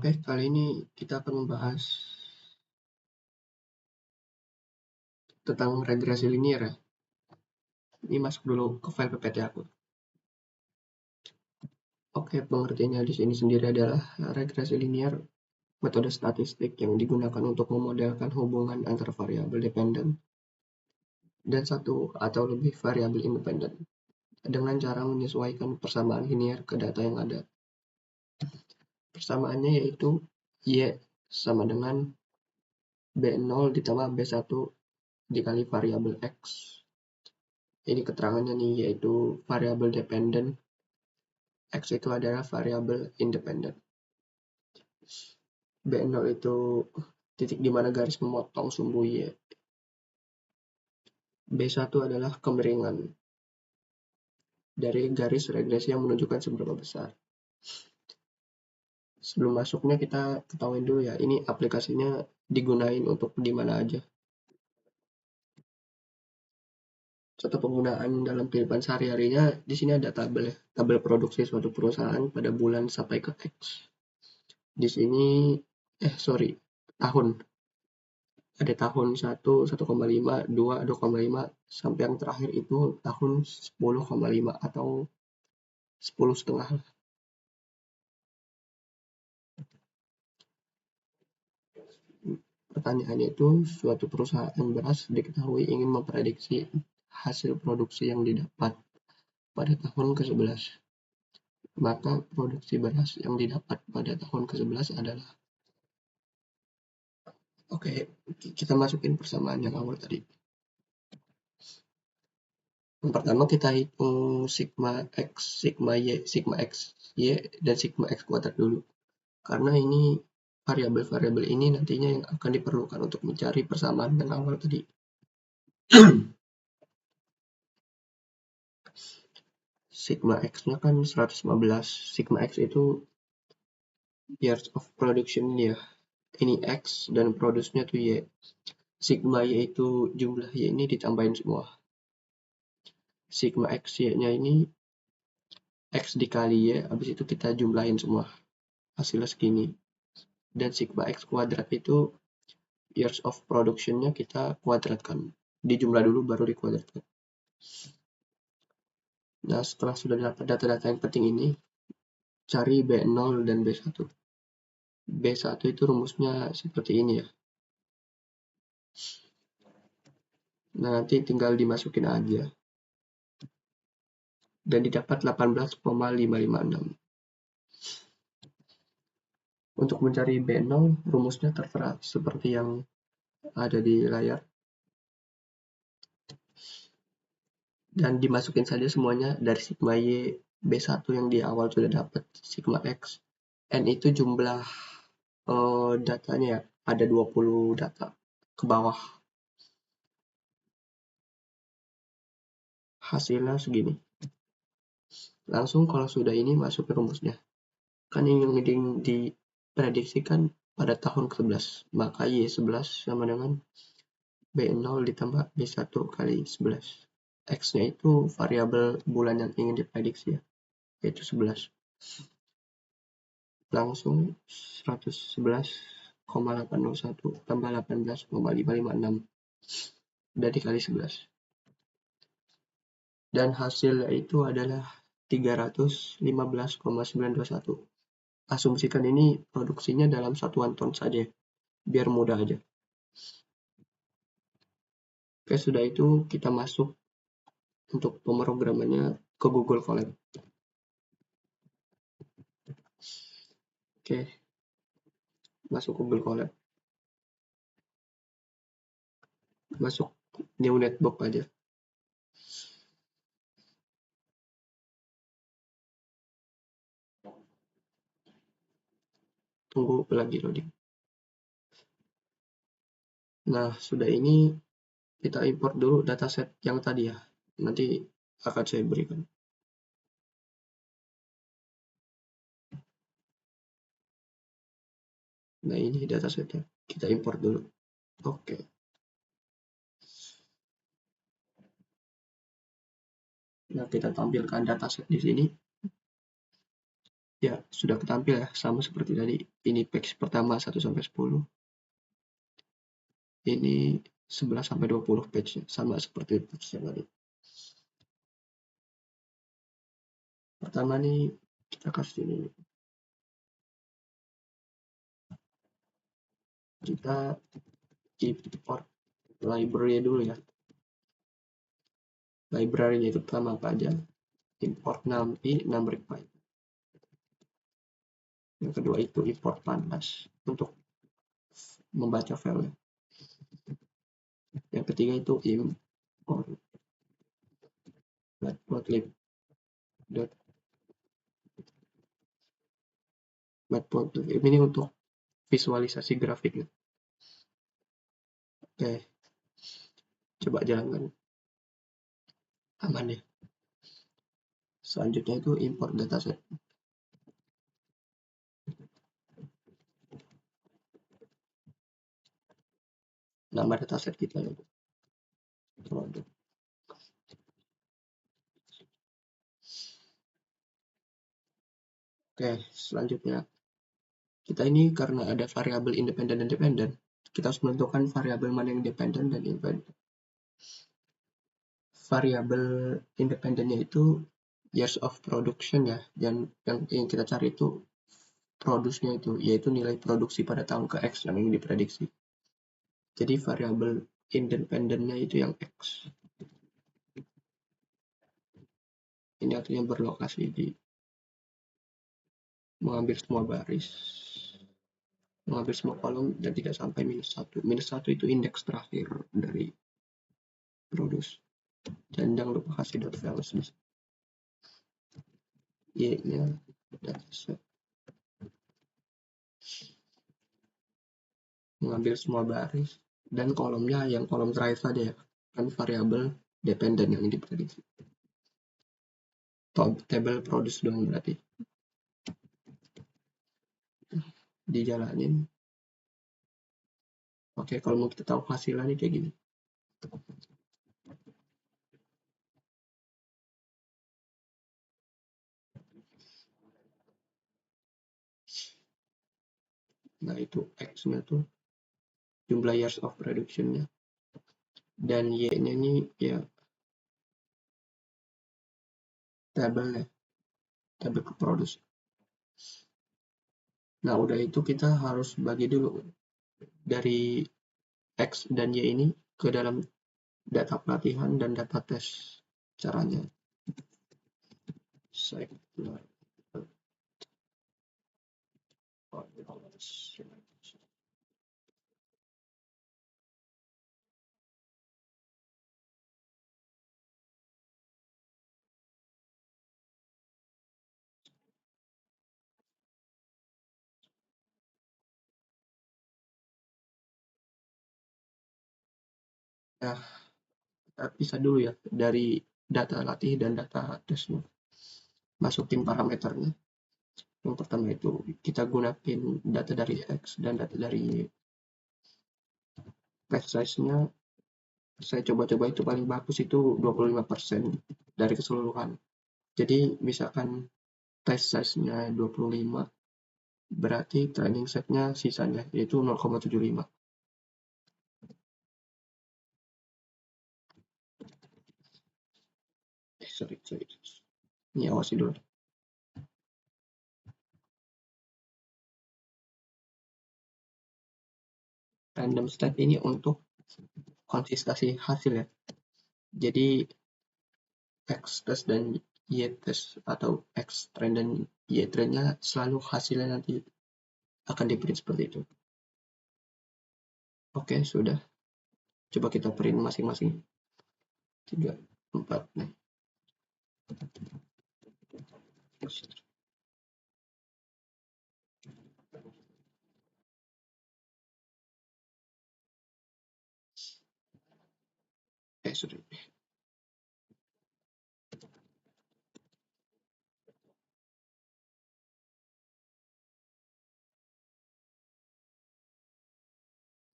Oke, kali ini kita akan membahas tentang regresi linier ya. Ini masuk dulu ke file PPT aku. Oke, pengertiannya di sini sendiri adalah regresi linier, metode statistik yang digunakan untuk memodelkan hubungan antara variabel dependen dan satu atau lebih variabel independen dengan cara menyesuaikan persamaan linier ke data yang ada. Persamaannya yaitu Y sama dengan B0 ditambah B1 dikali variabel X. Ini keterangannya nih, yaitu variabel dependen. X itu adalah variabel independen. B0 itu titik di mana garis memotong sumbu Y. B1 adalah kemiringan dari garis regresi yang menunjukkan seberapa besar. Sebelum masuknya kita ketahui dulu ya, ini aplikasinya digunain untuk di mana aja. Contoh penggunaan dalam kehidupan sehari-harinya, di sini ada tabel ya, tabel produksi suatu perusahaan pada bulan sampai ke X. Di sini, tahun. Ada tahun 1, 1,5, 2, 2,5, sampai yang terakhir itu tahun 10,5 atau 10,5. Pertanyaannya itu, suatu perusahaan beras diketahui ingin memprediksi hasil produksi yang didapat pada tahun ke-11. Maka produksi beras yang didapat pada tahun ke-11 adalah. Oke, kita masukin persamaan yang awal tadi. Yang pertama kita hitung sigma X, sigma Y, sigma X, Y, dan sigma X kuadrat dulu. Karena ini variabel-variabel ini nantinya yang akan diperlukan untuk mencari persamaan yang awal tadi. Sigma X-nya kan 115. Sigma X itu years of production ya. Ini X dan produce-nya tuh Y. Sigma Y itu jumlah Y ini ditambahin semua. Sigma X Y-nya ini X dikali Y, habis itu kita jumlahin semua. Hasilnya segini. Dan sigma X kuadrat itu years of production-nya kita kuadratkan. Dijumlah dulu baru dikuadratkan. Nah, setelah sudah dapat data-data yang penting ini, cari B0 dan B1. B1 itu rumusnya seperti ini ya. Nah, nanti tinggal dimasukin aja. Dan didapat 18,556. Untuk mencari B0, rumusnya tertera seperti yang ada di layar. Dan dimasukin saja semuanya dari sigma Y, B1 yang di awal sudah dapat, sigma X. N itu jumlah datanya ya, ada 20 data ke bawah. Hasilnya segini. Langsung kalau sudah ini masuk ke rumusnya. Kan yang diprediksikan pada tahun ke-11. Maka Y11 sama dengan B0 ditambah B1 kali 11. X-nya itu variabel bulan yang ingin diprediksi ya, yaitu 11. Langsung 111,801 tambah 18,556. Udah dikali 11. Dan hasilnya itu adalah 315,921. Asumsikan ini produksinya dalam satuan ton saja, biar mudah aja. Oke, sudah itu kita masuk untuk pemrogramannya ke Google Colab. Oke, masuk Google Colab. Masuk new netbook aja. Tunggu lagi loading. Nah, sudah ini kita import dulu dataset yang tadi ya. Nanti akan saya berikan. Nah, ini datasetnya. Kita import dulu. Oke. Nah, kita tampilkan dataset di sini. Ya, sudah ketampil ya, sama seperti tadi. Ini page pertama 1-10. Ini 11-20 page, sama seperti page yang tadi. Pertama nih, kita kasih ini. Kita import library dulu ya. Library itu pertama apa aja? Import numpy, numeric pipe. Yang kedua itu import pandas untuk membaca file. Yang ketiga itu import matplotlib. Matplotlib ini untuk visualisasi grafik. Oke, coba jalankan. Aman ya. Selanjutnya itu import dataset. Nama dataset kita itu produk. Oke, selanjutnya kita ini karena ada variabel independen dan dependen, kita harus menentukan variabel mana yang dependen dan independen. Variabel independennya itu years of production ya, dan yang kita cari itu produksinya itu, yaitu nilai produksi pada tahun ke X yang ingin diprediksi. Jadi variabel independennya itu yang X. Ini artinya berlokasi di mengambil semua baris, mengambil semua kolom dan tidak sampai -1. -1 itu indeks terakhir dari produce. Dan jangan lupa kasih dot values di y-nya dataset. Mengambil semua baris dan kolomnya yang kolom terakhir saja ya, kan variabel dependen yang diprediksi. Table produce dong berarti. Dijalanin. Oke, kalau mau kita tahu hasilnya kayak gini. Nah, itu X-nya tuh jumlah years of production-nya. Dan Y-nya ini ya tabelnya, tabel produce. Nah, udah itu kita harus bagi dulu dari X dan Y ini ke dalam data pelatihan dan data tes. Caranya nah, kita pisah dulu ya dari data latih dan data tesnya. Masukin parameternya. Yang pertama itu kita gunakan data dari X dan data dari Y. Page size-nya saya coba-coba itu paling bagus itu 25% dari keseluruhan. Jadi misalkan test size-nya 25, berarti training set-nya sisanya yaitu 0,75. Sorry. Ini awasi dulu. Random state ini untuk konsistensi hasil ya. Jadi X test dan Y test atau X trend dan Y trendnya selalu hasilnya nanti akan di-print seperti itu. Oke, sudah. Coba kita print masing-masing. 3, 4. Nah. Sudah.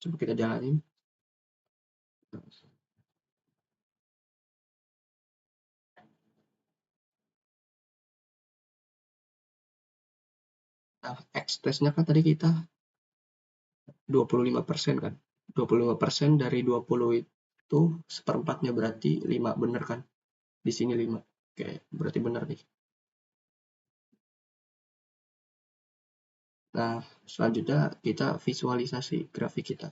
Coba kita jalanin. Nah, X-testnya kan tadi kita 25% kan. 25% dari 20 itu seperempatnya, berarti 5 bener kan. Di sini 5. Oke, berarti bener nih. Nah, selanjutnya kita visualisasi grafik kita.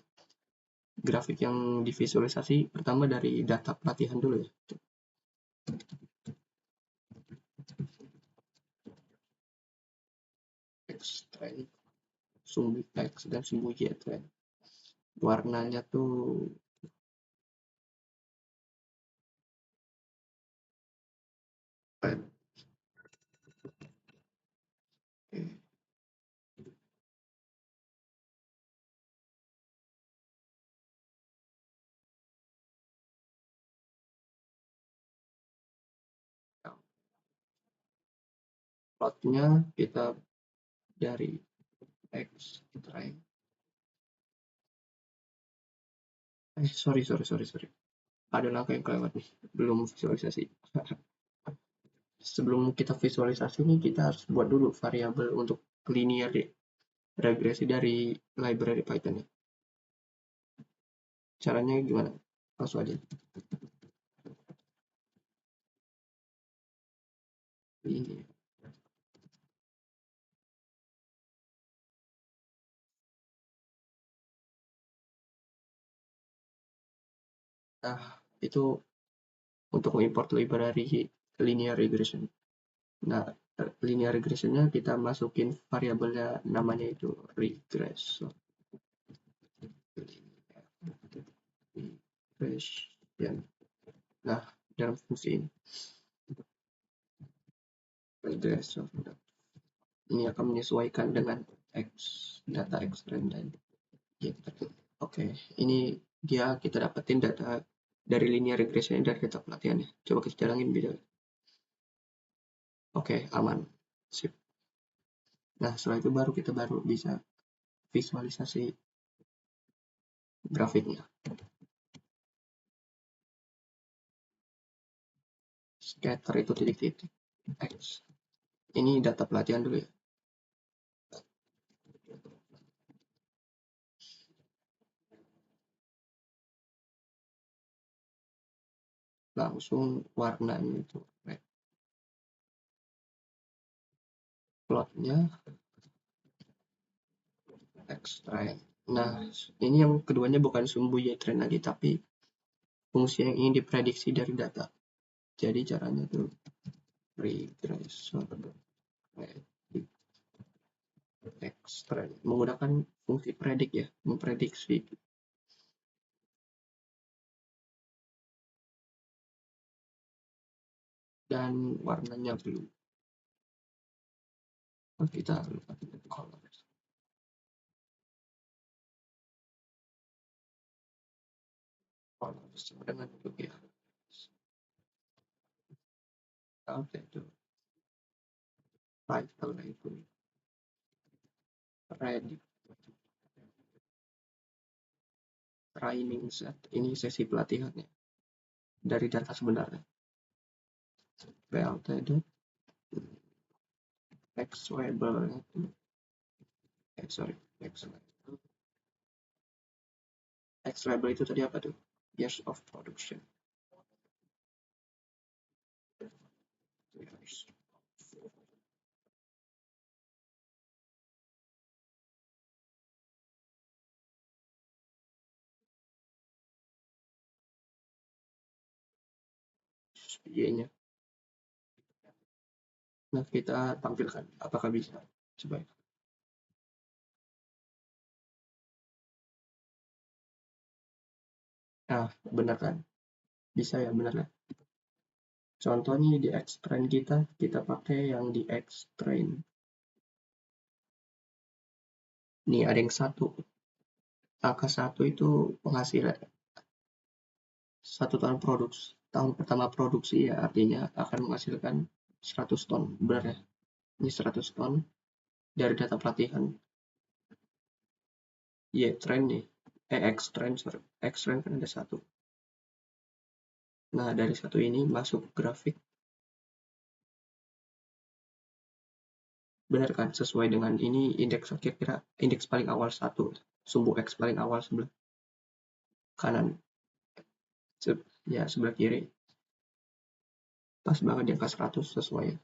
Grafik yang divisualisasi pertama dari data pelatihan dulu ya. X-trend, sumbu X dan sumbu Y trend. Warnanya tuh red. Oke. Nah, plotnya kita dari X trend. Sorry. Ada langkah yang kelewat nih, belum visualisasi. Sebelum kita visualisasi nih, kita harus buat dulu variabel untuk linear regresi dari library Python ya. Caranya gimana? Langsung aja. Ini. Nah, itu untuk mengimport library linear regression. Nah, linear regressionnya kita masukin variabelnya, namanya itu regression. Nah, dalam fungsi ini regression ini akan menyesuaikan dengan X, data X trend dan Y. Oke, ini dia kita dapetin data dari linear regression dari data pelatihan ya. Coba kita jalanin video. Oke, aman. Sip. Nah, setelah itu kita baru bisa visualisasi grafiknya. Scatter itu titik-titik X. Ini data pelatihan dulu ya. Langsung warnanya itu red. Plotnya X trend. Nah, ini yang keduanya bukan sumbu Y trend lagi, tapi fungsi yang ingin diprediksi dari data. Jadi caranya itu regression X trend menggunakan fungsi predik ya, memprediksi. Dan warnanya blue. Kita lupa color. Color sama dengan blue ya. Oke, itu title itu ready training set. Ini sesi pelatihannya dari data sebenarnya. PLT X label itu X label itu tadi apa tuh? Years of production. Y-nya. Nah, kita tampilkan apakah bisa. Coba. Nah, benar kan? Bisa ya, benar ya. Contohnya di X-Train kita pakai yang di X-Train. Nih, ada yang satu. Angka 1 itu penghasilan 1 tahun produksi. Tahun pertama produksi ya, artinya akan menghasilkan 100 ton. Benar ya? Ini 100 ton dari data pelatihan. Y-Train nih. X-Train, sorry. X-Train kan ada 1. Nah, dari 1 ini masuk grafik Benar kan? Sesuai dengan ini indeks kira-kira indeks paling awal 1, sumbu X paling awal sebelah kanan, ya sebelah kiri. Pas banget di angka 100 sesuai ya.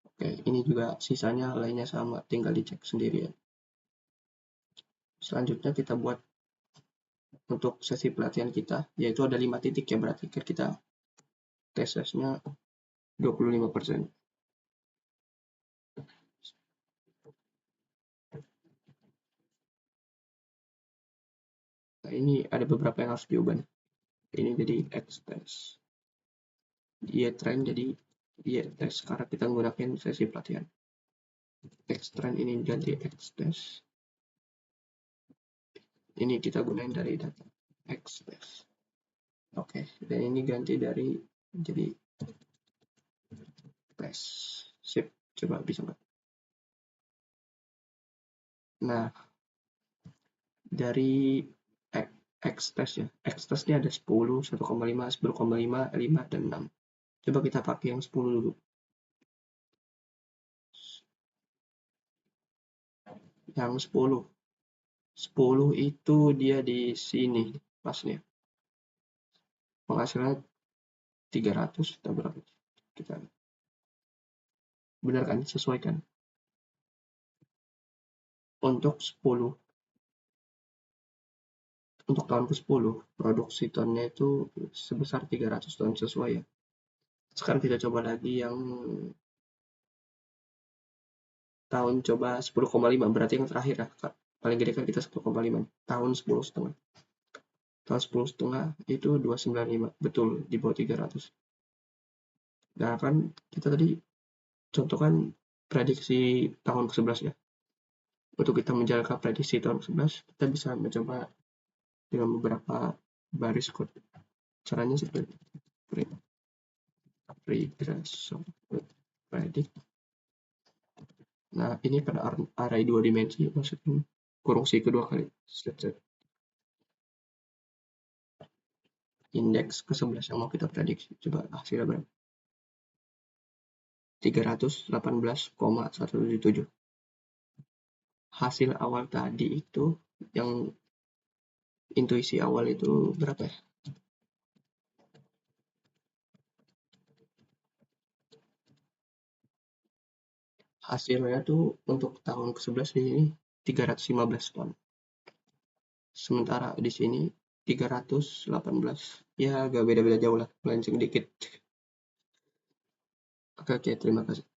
Oke, ini juga sisanya lainnya sama, tinggal dicek sendiri ya. Selanjutnya kita buat untuk sesi pelatihan kita, yaitu ada 5 titik ya, berarti kita tes-tesnya 25%. Nah, ini ada beberapa yang harus diubah. Ini jadi X test. Y trend jadi Y test karena kita menggunakan sesi pelatihan. X trend ini ganti X test. Ini kita gunain dari data X test. Oke, dan ini ganti dari jadi test. Sip, coba bisa nggak? Nah, dari X test ya. X test ini ada 10, 1,5, 10,5, 5, dan 6. Coba kita pakai yang 10 dulu. Yang 10. 10 itu dia di sini pasnya. Penghasilannya 300 atau berapa? Kita benar kan? Sesuaikan. Untuk 10 untuk tahun ke-10 produksi tonnya itu sebesar 300 ton sesuai ya. Sekarang kita coba lagi yang tahun coba 10,5 berarti yang terakhir ya. Paling gede kan kita 10,5. Tahun 10,5. Tahun 10,5 itu 295. Betul di bawah 300. Nah kan kita tadi contohkan prediksi tahun ke-11 ya. Untuk kita menjalankan prediksi tahun ke-11 kita bisa mencoba dengan beberapa baris kode. Caranya seperti regression predict. Nah, ini pada array 2 dimensi, maksudnya kurung si kedua kali. Indeks ke-11 yang mau kita prediksi. Coba hasilnya berapa? 318,177. Hasil awal tadi itu, yang intuisi awal itu berapa ya? Hasilnya tuh untuk tahun ke-11 di sini 315 ton. Sementara di sini 318. Ya agak beda-beda jauh lah, melenceng dikit. Oke, terima kasih.